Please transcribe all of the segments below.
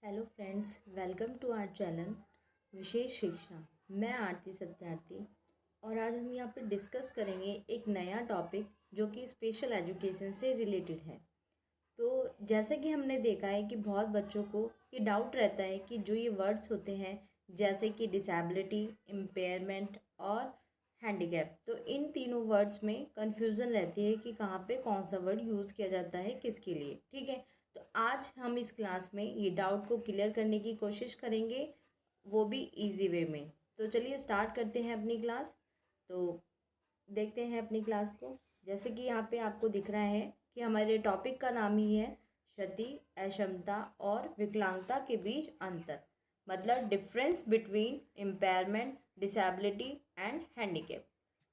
Hello friends, welcome to our channel Vishesh Shiksha. मैं आरती सत्यार्थी और आज हम यहाँ पे डिस्कस करेंगे एक नया टॉपिक जो कि स्पेशल एजुकेशन से रिलेटेड है। तो जैसे कि हमने देखा है कि बहुत बच्चों को ये डाउट रहता है कि जो ये वर्ड्स होते हैं जैसे कि डिसेबिलिटी, इम्पेयरमेंट और हैंडीकैप, तो इन तीनों वर्ड्स में कन्फ्यूज़न रहती है कि कहाँ पे कौन सा वर्ड यूज़ किया जाता है किसके लिए। ठीक है, तो आज हम इस क्लास में ये डाउट को क्लियर करने की कोशिश करेंगे, वो भी इजी वे में। तो चलिए स्टार्ट करते हैं अपनी क्लास। तो देखते हैं अपनी क्लास को। जैसे कि यहाँ पे आपको दिख रहा है कि हमारे टॉपिक का नाम ही है क्षति, अक्षमता और विकलांगता के बीच अंतर, मतलब difference between impairment, disability and handicap.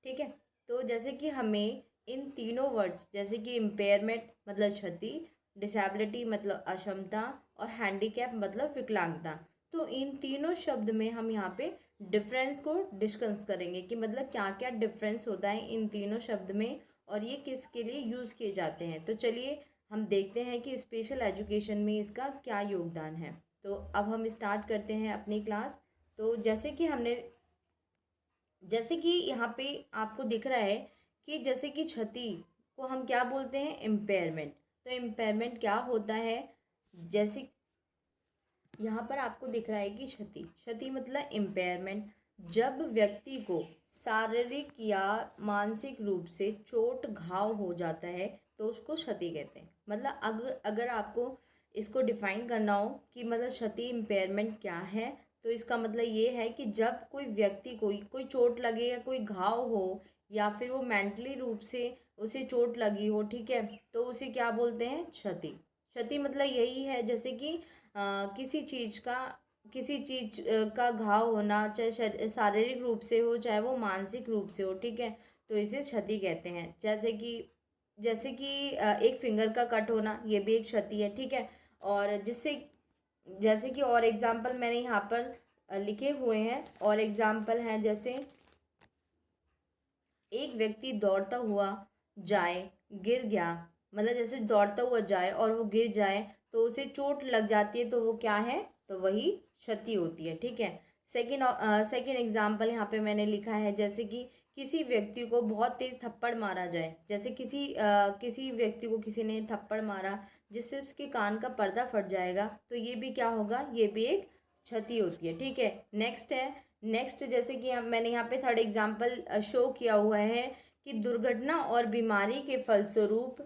ठीक है, तो जैसे कि हमें इन तीनों वर्ड्स जैसे कि इम्पेयरमेंट मतलब क्षति, डिसेबिलिटी मतलब अक्षमता और हैंडीकैप मतलब विकलांगता, तो इन तीनों शब्द में हम यहाँ पे डिफरेंस को डिस्कस करेंगे कि मतलब क्या क्या डिफरेंस होता है इन तीनों शब्द में और ये किसके लिए यूज़ किए जाते हैं। तो चलिए हम देखते हैं कि स्पेशल एजुकेशन में इसका क्या योगदान है। तो अब हम स्टार्ट करते हैं अपनी क्लास। तो जैसे कि यहाँ पे आपको दिख रहा है कि जैसे कि क्षति को हम क्या बोलते हैं, इम्पेयरमेंट। तो इम्पेयरमेंट क्या होता है, जैसे यहाँ पर आपको दिख रहा है कि क्षति क्षति मतलब इम्पेयरमेंट, जब व्यक्ति को शारीरिक या मानसिक रूप से चोट घाव हो जाता है तो उसको क्षति कहते हैं। मतलब अगर अगर आपको इसको डिफाइन करना हो कि मतलब क्षति इम्पेयरमेंट क्या है, तो इसका मतलब ये है कि जब कोई व्यक्ति कोई चोट लगे या कोई घाव हो या फिर वो मेंटली रूप से उसे चोट लगी हो, ठीक है, तो उसे क्या बोलते हैं, क्षति। क्षति मतलब यही है, जैसे कि किसी चीज़ का घाव होना, चाहे शारीरिक रूप से हो चाहे वो मानसिक रूप से हो, ठीक है, तो इसे क्षति कहते हैं। जैसे कि एक फिंगर का कट होना, ये भी एक क्षति है। ठीक है, और जैसे कि और एग्जाम्पल मैंने यहाँ पर लिखे हुए हैं, और एग्जाम्पल हैं जैसे एक व्यक्ति दौड़ता हुआ जाए, गिर गया, मतलब जैसे दौड़ता हुआ जाए और वो गिर जाए तो उसे चोट लग जाती है, तो वो क्या है, तो वही क्षति होती है। ठीक है, सेकंड एग्जाम्पल यहाँ पे मैंने लिखा है, जैसे कि किसी व्यक्ति को बहुत तेज थप्पड़ मारा जाए, जैसे किसी व्यक्ति को किसी ने थप्पड़ मारा जिससे उसके कान का पर्दा फट जाएगा, तो ये भी क्या होगा, ये भी एक क्षति होती है। ठीक है, नेक्स्ट जैसे कि मैंने यहाँ पे थर्ड एग्जाम्पल शो किया हुआ है कि दुर्घटना और बीमारी के फलस्वरूप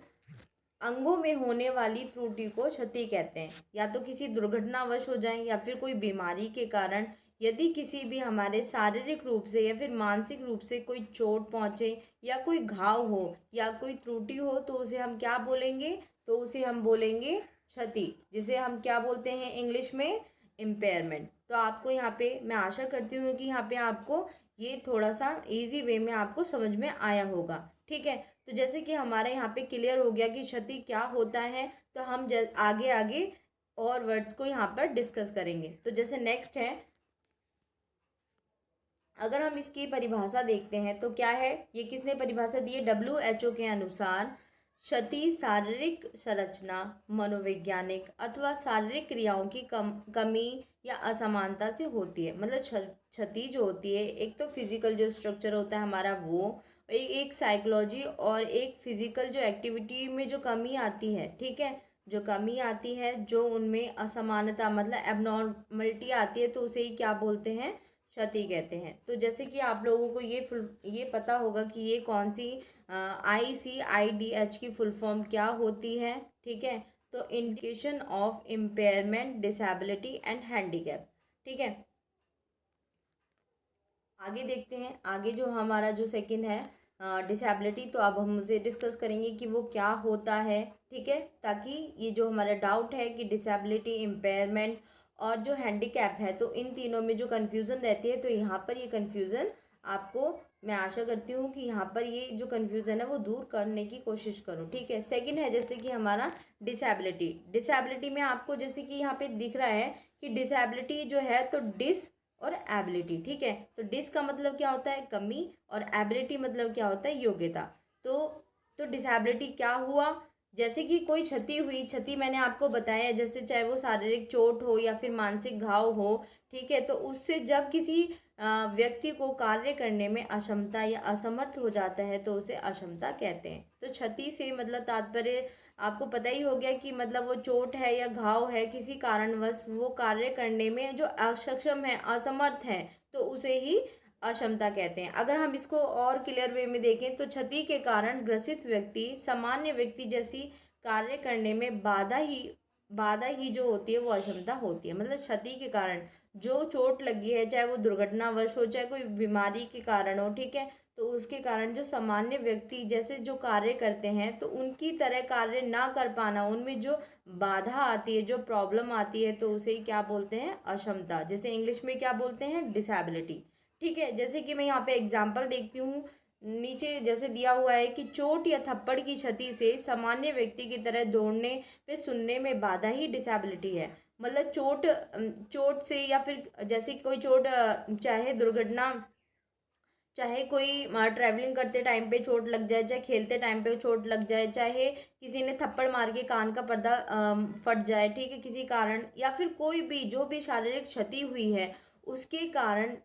अंगों में होने वाली त्रुटि को क्षति कहते हैं। या तो किसी दुर्घटनावश हो जाए या फिर कोई बीमारी के कारण यदि किसी भी हमारे शारीरिक रूप से या फिर मानसिक रूप से कोई चोट पहुंचे या कोई घाव हो या कोई त्रुटि हो, तो उसे हम क्या बोलेंगे, तो उसे हम बोलेंगे क्षति, जिसे हम क्या बोलते हैं इंग्लिश में, इम्पेयरमेंट। तो आपको यहाँ पे मैं आशा करती हूँ कि यहाँ पे आपको ये थोड़ा सा इजी वे में आपको समझ में आया होगा। ठीक है, तो जैसे कि हमारे यहाँ पे क्लियर हो गया कि क्षति क्या होता है, तो हम आगे आगे और वर्ड्स को यहाँ पर डिस्कस करेंगे। तो जैसे नेक्स्ट है, अगर हम इसकी परिभाषा देखते हैं तो क्या है, ये किसने परिभाषा दी है, WHO के अनुसार क्षति शारीरिक संरचना, मनोवैज्ञानिक अथवा शारीरिक क्रियाओं की कमी या असमानता से होती है। मतलब क्षति जो होती है, एक तो फिजिकल जो स्ट्रक्चर होता है हमारा वो, एक साइकोलॉजी और एक फिजिकल जो एक्टिविटी में जो कमी आती है, ठीक है, जो कमी आती है, जो उनमें असमानता मतलब एबनॉर्मलिटी आती है, तो उसे ही क्या बोलते हैं, क्षति कहते हैं। तो जैसे कि आप लोगों को ये पता होगा कि ये कौन सी ICIDH की फुल फॉर्म क्या होती है। ठीक है, तो indication of impairment, disability and handicap. ठीक है, आगे देखते हैं, आगे जो हमारा जो सेकंड है डिसेबिलिटी, तो अब हम उसे डिस्कस करेंगे कि वो क्या होता है। ठीक है, ताकि ये जो हमारा डाउट है कि डिसेबिलिटी, इम्पेयरमेंट और जो हैंडीकैप है, तो इन तीनों में जो कन्फ्यूज़न रहती है, तो यहाँ पर ये कन्फ्यूज़न आपको, मैं आशा करती हूँ कि यहाँ पर ये जो कन्फ्यूज़न है वो दूर करने की कोशिश करूँ। ठीक है, सेकंड है जैसे कि हमारा डिसेबिलिटी में आपको जैसे कि यहाँ पे दिख रहा है कि डिसेबिलिटी जो है तो डिस और एबिलिटी। ठीक है, तो डिस का मतलब क्या होता है, कमी, और एबिलिटी मतलब क्या होता है, योग्यता। तो तो डिसेबिलिटी क्या हुआ, जैसे कि कोई क्षति हुई, क्षति मैंने आपको बताया, जैसे चाहे वो शारीरिक चोट हो या फिर मानसिक घाव हो, ठीक है, तो उससे जब किसी व्यक्ति को कार्य करने में अक्षमता या असमर्थ हो जाता है तो उसे अक्षमता कहते हैं। तो क्षति से मतलब तात्पर्य आपको पता ही हो गया कि मतलब वो चोट है या घाव है, किसी कारणवश वो कार्य करने में जो अक्षम है, असमर्थ है, तो उसे ही अक्षमता कहते हैं। अगर हम इसको और क्लियर वे में देखें तो क्षति के कारण ग्रसित व्यक्ति सामान्य व्यक्ति जैसी कार्य करने में बाधा ही जो होती है वो अक्षमता होती है। मतलब क्षति के कारण जो चोट लगी है, चाहे वो दुर्घटनावश हो, चाहे कोई बीमारी के कारण हो, ठीक है, तो उसके कारण जो सामान्य व्यक्ति जैसे जो कार्य करते हैं तो उनकी तरह कार्य ना कर पाना, उनमें जो बाधा आती है, जो प्रॉब्लम आती है, तो उसे ही क्या बोलते हैं, अक्षमता, जैसे इंग्लिश में क्या बोलते हैं, डिसेबिलिटी। ठीक है, जैसे कि मैं यहाँ पे एग्जाम्पल देखती हूँ, नीचे जैसे दिया हुआ है कि चोट या थप्पड़ की क्षति से सामान्य व्यक्ति की तरह दौड़ने पे सुनने में बाधा ही डिसेबिलिटी है। मतलब चोट से या फिर जैसे कोई चोट, चाहे दुर्घटना, चाहे कोई ट्रैवलिंग करते टाइम पे चोट लग जाए, चाहे खेलते टाइम पे चोट लग जाए, चाहे किसी ने थप्पड़ मार के कान का पर्दा फट जाए, ठीक है, किसी कारण, या फिर कोई भी जो भी शारीरिक क्षति हुई है उसके कारण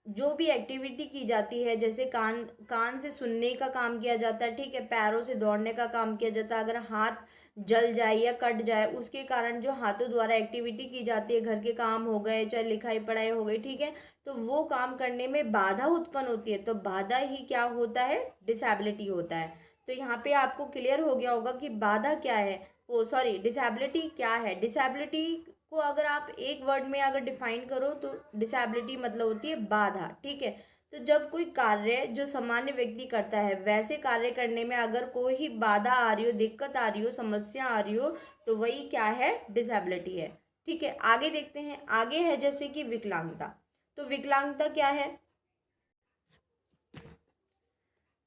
जो भी एक्टिविटी की जाती है, जैसे कान कान से सुनने का काम किया जाता है, ठीक है, पैरों से दौड़ने का काम किया जाता है, अगर हाथ जल जाए या कट जाए उसके कारण जो हाथों द्वारा एक्टिविटी की जाती है, घर के काम हो गए, चाहे लिखाई पढ़ाई हो गई, ठीक है, तो वो काम करने में बाधा उत्पन्न होती है, तो बाधा ही क्या होता है, डिसेबिलिटी होता है। तो यहाँ पे आपको क्लियर हो गया होगा कि बाधा क्या है, वो सॉरी डिसेबिलिटी क्या है। डिसेबिलिटी को अगर आप एक वर्ड में अगर डिफाइन करो तो डिसेबिलिटी मतलब होती है बाधा, ठीक है। तो जब कोई कार्य जो सामान्य व्यक्ति करता है वैसे कार्य करने में अगर कोई बाधा आ रही हो, दिक्कत आ रही हो, समस्या आ रही हो, तो वही क्या है, डिसेबिलिटी है। ठीक है, आगे देखते हैं। आगे है जैसे कि विकलांगता। तो विकलांगता क्या है,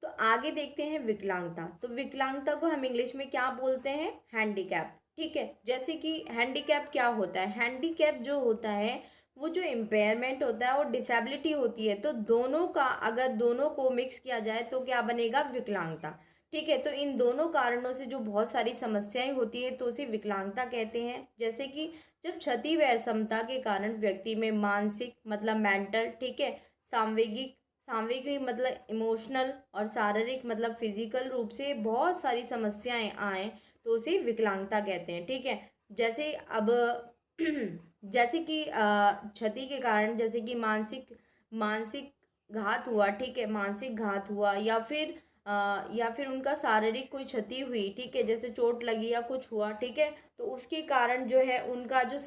तो आगे देखते हैं विकलांगता। तो विकलांगता को हम इंग्लिश में क्या बोलते हैं, हैंडीकैप। ठीक है, जैसे कि हैंडीकैप क्या होता है, हैंडीकैप जो होता है वो जो इम्पेयरमेंट होता है और डिसेबिलिटी होती है, तो दोनों का अगर दोनों को मिक्स किया जाए तो क्या बनेगा, विकलांगता। ठीक है, तो इन दोनों कारणों से जो बहुत सारी समस्याएं होती है तो उसे विकलांगता कहते हैं। जैसे कि जब क्षति व असमता के कारण व्यक्ति में मानसिक मतलब मेंटल, ठीक है, सांवेगिक, सांवेगिक मतलब इमोशनल, और शारीरिक मतलब फिजिकल रूप से बहुत सारी समस्याएं आए तो उसे विकलांगता कहते हैं। ठीक है, जैसे अब जैसे कि क्षति के कारण जैसे कि मानसिक मानसिक घात हुआ, ठीक है, मानसिक घात हुआ, या फिर उनका शारीरिक कोई क्षति हुई, ठीक है, जैसे चोट लगी या कुछ हुआ, ठीक है, तो उसके कारण जो है उनका जो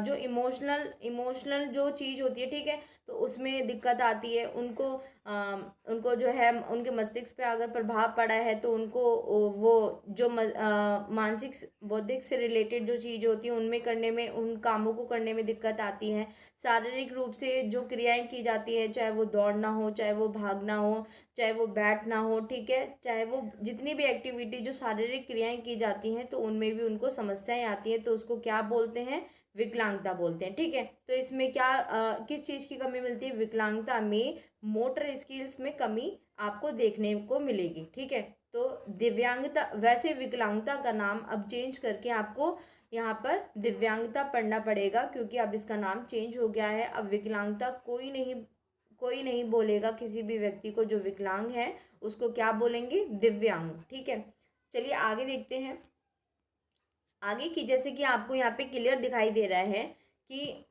जो इमोशनल जो चीज़ होती है, ठीक है, तो उसमें दिक्कत आती है उनको। उनको जो है उनके मस्तिष्क पे अगर प्रभाव पड़ा है तो उनको वो जो मानसिक बौद्धिक से रिलेटेड जो चीज़ होती है उनमें करने में, उन कामों को करने में दिक्कत आती है। शारीरिक रूप से जो क्रियाएं की जाती है, चाहे वो दौड़ना हो, चाहे वो भागना हो, चाहे वो बैठना हो, ठीक है, चाहे वो जितनी भी एक्टिविटी जो शारीरिक क्रियाएं की जाती हैं तो उनमें भी उनको समस्याएं आती हैं, तो उसको क्या बोलते हैं, विकलांगता बोलते हैं। ठीक है, तो इसमें क्या किस चीज़ की कमी मिलती है, विकलांगता में मोटर स्किल्स में कमी आपको देखने को मिलेगी। ठीक है, तो दिव्यांगता, वैसे विकलांगता का नाम अब चेंज करके आपको यहाँ पर दिव्यांगता पढ़ना पड़ेगा, क्योंकि अब इसका नाम चेंज हो गया है। अब विकलांगता कोई नहीं बोलेगा किसी भी व्यक्ति को जो विकलांग है उसको क्या बोलेंगे, दिव्यांग। ठीक है, चलिए आगे देखते हैं। आगे की जैसे कि आपको यहाँ पे क्लियर दिखाई दे रहा है कि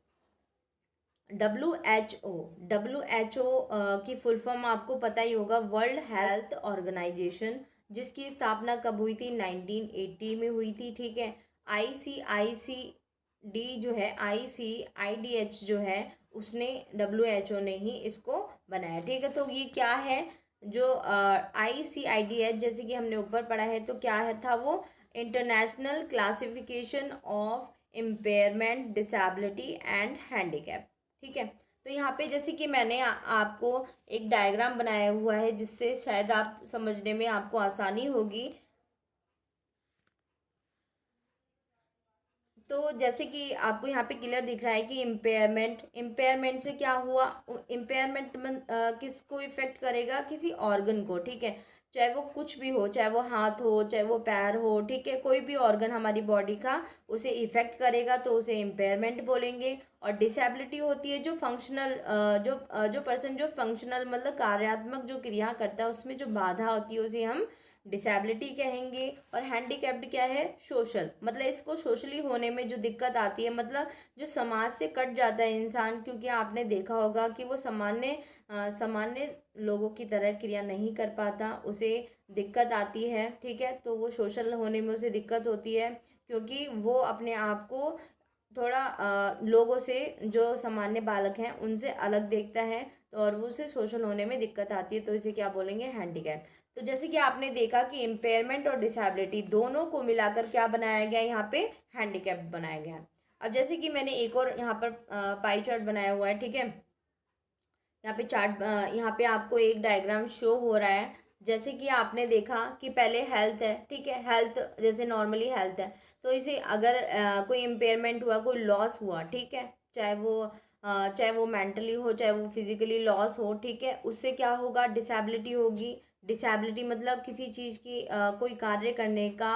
WHO की फुल फॉर्म आपको पता ही होगा, वर्ल्ड हेल्थ ऑर्गेनाइजेशन, जिसकी स्थापना कब हुई थी, 1980 में हुई थी। ठीक है, ICICD जो है, ICIDH जो है, उसने WHO ने ही इसको बनाया। ठीक है, तो ये क्या है, जो ICIDH जैसे कि हमने ऊपर पढ़ा है, तो क्या है था वो, international classification of impairment, disability and handicap. ठीक है, तो यहाँ पे जैसे कि मैंने आपको एक डायग्राम बनाया हुआ है जिससे शायद आप समझने में आपको आसानी होगी। तो जैसे कि आपको यहाँ पे क्लियर दिख रहा है कि इम्पेयरमेंट से क्या हुआ, इम्पेयरमेंट किसको इफेक्ट करेगा, किसी ऑर्गन को। ठीक है, चाहे वो कुछ भी हो, चाहे वो हाथ हो, चाहे वो पैर हो, ठीक है, कोई भी ऑर्गन हमारी बॉडी का उसे इफ़ेक्ट करेगा तो उसे इम्पेयरमेंट बोलेंगे। और डिसेबिलिटी होती है जो फंक्शनल जो पर्सन जो फंक्शनल मतलब कार्यात्मक जो क्रिया करता है उसमें जो बाधा होती है उसे हम डिसेबिलिटी कहेंगे। और हैंडीकैप्ड क्या है? सोशल, मतलब इसको सोशली होने में जो दिक्कत आती है, मतलब जो समाज से कट जाता है इंसान, क्योंकि आपने देखा होगा कि वो सामान्य लोगों की तरह क्रिया नहीं कर पाता, उसे दिक्कत आती है, ठीक है। तो वो सोशल होने में उसे दिक्कत होती है, क्योंकि वो अपने आप को थोड़ा लोगों से, जो सामान्य बालक हैं उनसे अलग देखता है, तो और वो उसे सोशल होने में दिक्कत आती है, तो इसे क्या बोलेंगे? हैंडीकैप। तो जैसे कि आपने देखा कि इम्पेयरमेंट और डिसेबिलिटी दोनों को मिलाकर क्या बनाया गया यहाँ पे? हैंडीकैप बनाया गया है। अब जैसे कि मैंने एक और यहाँ पर पाई चार्ट बनाया हुआ है, ठीक है। यहाँ पे चार्ट, यहाँ पे आपको एक डायग्राम शो हो रहा है। जैसे कि आपने देखा कि पहले हेल्थ है, ठीक है, हेल्थ जैसे नॉर्मली हेल्थ है, तो इसे अगर कोई इम्पेयरमेंट हुआ, कोई लॉस हुआ, ठीक है, चाहे वो मेंटली हो, चाहे वो फिजिकली लॉस हो, ठीक है, उससे क्या होगा? डिसेबिलिटी होगी। डिसेबिलिटी मतलब किसी चीज़ की कोई कार्य करने का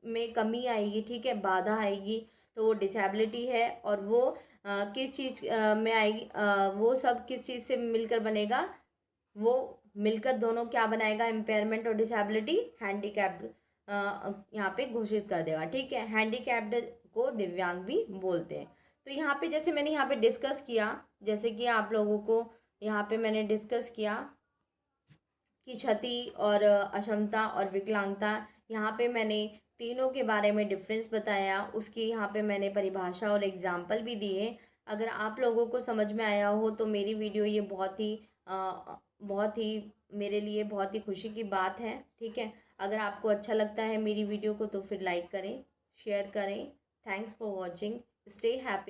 में कमी आएगी, ठीक है, बाधा आएगी, तो वो डिसेबिलिटी है। और वो किस चीज़ में आएगी? वो सब किस चीज़ से मिलकर बनेगा? वो मिलकर दोनों क्या बनाएगा? इम्पेयरमेंट और डिसेबिलिटी, हैंडीकैप्ड यहाँ पे घोषित कर देगा, ठीक है। हैंडीकैप्ड को दिव्यांग भी बोलते हैं। तो यहाँ पे जैसे मैंने यहाँ पे डिस्कस किया, जैसे कि आप लोगों को यहाँ पे मैंने डिस्कस किया की क्षति और अक्षमता और विकलांगता, यहाँ पे मैंने तीनों के बारे में डिफरेंस बताया, उसकी यहाँ पे मैंने परिभाषा और एग्जाम्पल भी दिए। अगर आप लोगों को समझ में आया हो तो मेरी वीडियो ये बहुत ही मेरे लिए बहुत ही खुशी की बात है, ठीक है। अगर आपको अच्छा लगता है मेरी वीडियो को तो फिर लाइक करें, शेयर करें। Thanks for watching. Stay happy.